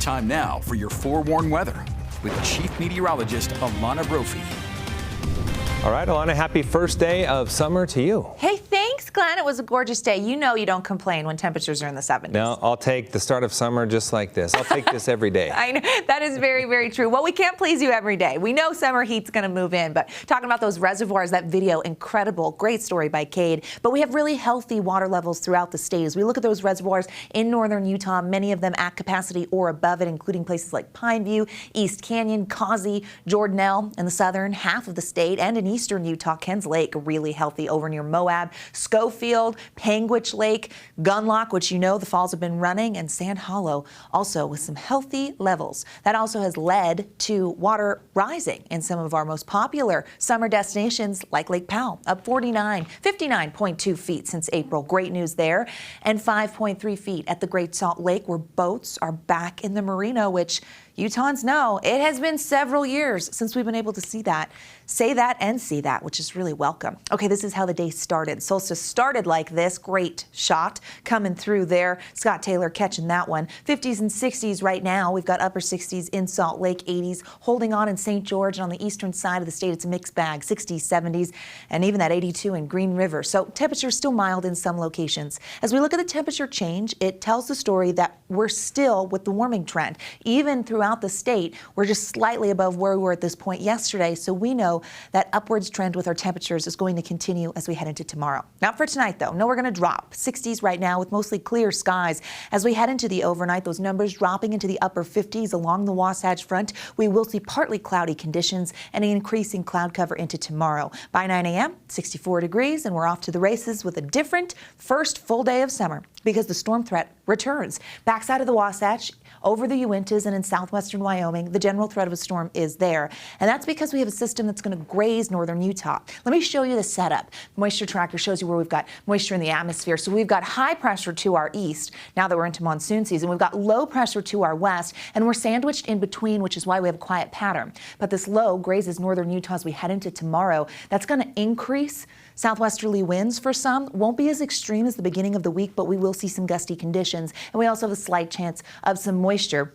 Time now for your forewarned weather with Chief Meteorologist Alana Brophy. All right, Alana, happy first day of summer to you. Hey, thanks, Glenn. It was a gorgeous day. You know you don't complain when temperatures are in the 70s. No, I'll take the start of summer just like this. I'll take this every day. I know. That is very, very true. Well, we can't please you every day. We know summer heat's going to move in, but talking about those reservoirs, that video, incredible. Great story by Cade. But we have really healthy water levels throughout the state. As we look at those reservoirs in northern Utah, many of them at capacity or above it, including places like Pineview, East Canyon, Causey, Jordanelle in the southern half of the state, and in eastern Utah, Ken's Lake, really healthy over near Moab, Schofield, Panguitch Lake, Gunlock, which you know the falls have been running, and Sand Hollow also with some healthy levels. That also has led to water rising in some of our most popular summer destinations like Lake Powell, up 59.2 feet since April. Great news there. And 5.3 feet at the Great Salt Lake, where boats are back in the marina, which Utahns know it has been several years since we've been able to say that and see that, which is really welcome. Okay, this is how the day started. Solstice started like this. Great shot coming through there. Scott Taylor catching that one. 50s and 60s right now. We've got upper 60s in Salt Lake, 80s holding on in St. George, and on the eastern side of the state, it's a mixed bag, 60s, 70s, and even that 82 in Green River. So temperatures still mild in some locations. As we look at the temperature change, it tells the story that we're still with the warming trend. Even throughout the state, we're just slightly above where we were at this point yesterday, so we know that upwards trend with our temperatures is going to continue as we head into tomorrow. Not for tonight, though. No, we're going to drop 60s right now with mostly clear skies. As we head into the overnight, those numbers dropping into the upper 50s along the Wasatch Front. We will see partly cloudy conditions and an increasing cloud cover into tomorrow. By 9 a.m., 64 degrees, and we're off to the races with a different first full day of summer because the storm threat returns. Backside of the Wasatch, over the Uintas and in southwestern Wyoming, the general threat of a storm is there. And that's because we have a system that's going to graze northern Utah. Let me show you the setup. Moisture tracker shows you where we've got moisture in the atmosphere. So we've got high pressure to our east. Now that we're into monsoon season, we've got low pressure to our west, and we're sandwiched in between, which is why we have a quiet pattern. But this low grazes northern Utah as we head into tomorrow. That's going to increase southwesterly winds for some. Won't be as extreme as the beginning of the week, but we will see some gusty conditions. And we also have a slight chance of some moisture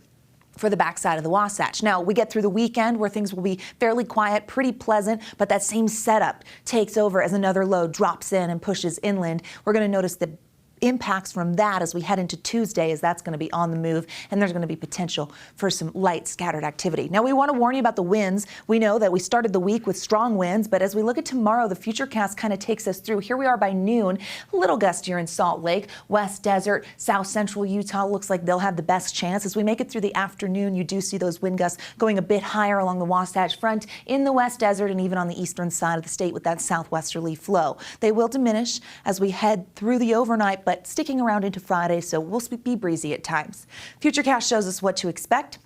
for the backside of the Wasatch. Now, we get through the weekend where things will be fairly quiet, pretty pleasant, but that same setup takes over as another low drops in and pushes inland. We're going to notice the impacts from that as we head into Tuesday, as that's going to be on the move, and there's going to be potential for some light scattered activity. Now, we want to warn you about the winds. We know that we started the week with strong winds, but as we look at tomorrow, the futurecast kind of takes us through. Here we are by noon, a little gustier in Salt Lake, West Desert, South Central Utah looks like they'll have the best chance. As we make it through the afternoon, you do see those wind gusts going a bit higher along the Wasatch Front in the West Desert and even on the eastern side of the state with that southwesterly flow. They will diminish as we head through the overnight, but sticking around into Friday, so we'll be breezy at times. Futurecast shows us what to expect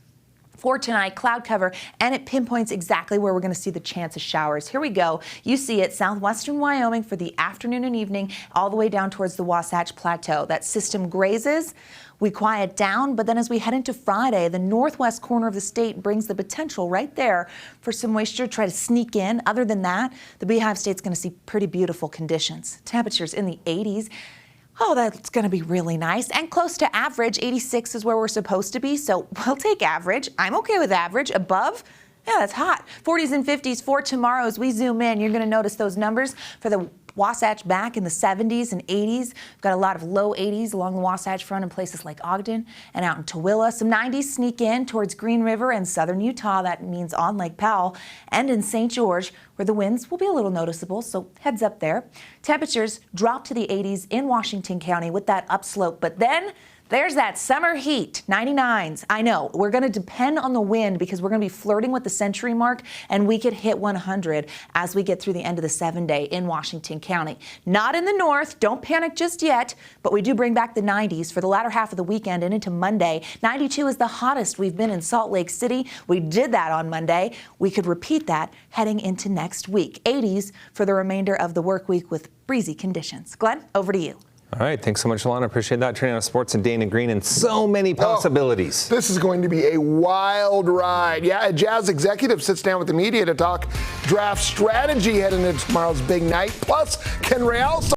for tonight, cloud cover, and it pinpoints exactly where we're going to see the chance of showers. Here we go. You see it, southwestern Wyoming for the afternoon and evening, all the way down towards the Wasatch Plateau. That system grazes. We quiet down, but then as we head into Friday, the northwest corner of the state brings the potential right there for some moisture to try to sneak in. Other than that, the Beehive State's going to see pretty beautiful conditions. Temperatures in the 80s. Oh, that's going to be really nice and close to average. 86 is where we're supposed to be, so we'll take average. I'm okay with average. Above, yeah, that's hot. 40s and 50s for tomorrow. As we zoom in, you're going to notice those numbers for the Wasatch back in the 70s and 80s. We've got a lot of low 80s along the Wasatch Front in places like Ogden and out in Tooele. Some 90s sneak in towards Green River and southern Utah. That means on Lake Powell and in St. George, where the winds will be a little noticeable, so heads up there. Temperatures drop to the 80s in Washington County with that upslope, but then there's that summer heat, 99s. I know, we're going to depend on the wind because we're going to be flirting with the century mark, and we could hit 100 as we get through the end of the 7-day in Washington County. Not in the north, don't panic just yet, but we do bring back the 90s for the latter half of the weekend and into Monday. 92 is the hottest we've been in Salt Lake City. We did that on Monday. We could repeat that heading into next week. 80s for the remainder of the work week with breezy conditions. Glenn, over to you. All right, thanks so much, Alana. Appreciate that. Turning on sports and Dana Green and so many possibilities. This is going to be a wild ride. Yeah, a Jazz executive sits down with the media to talk draft strategy heading into tomorrow's big night. Plus, Ken Real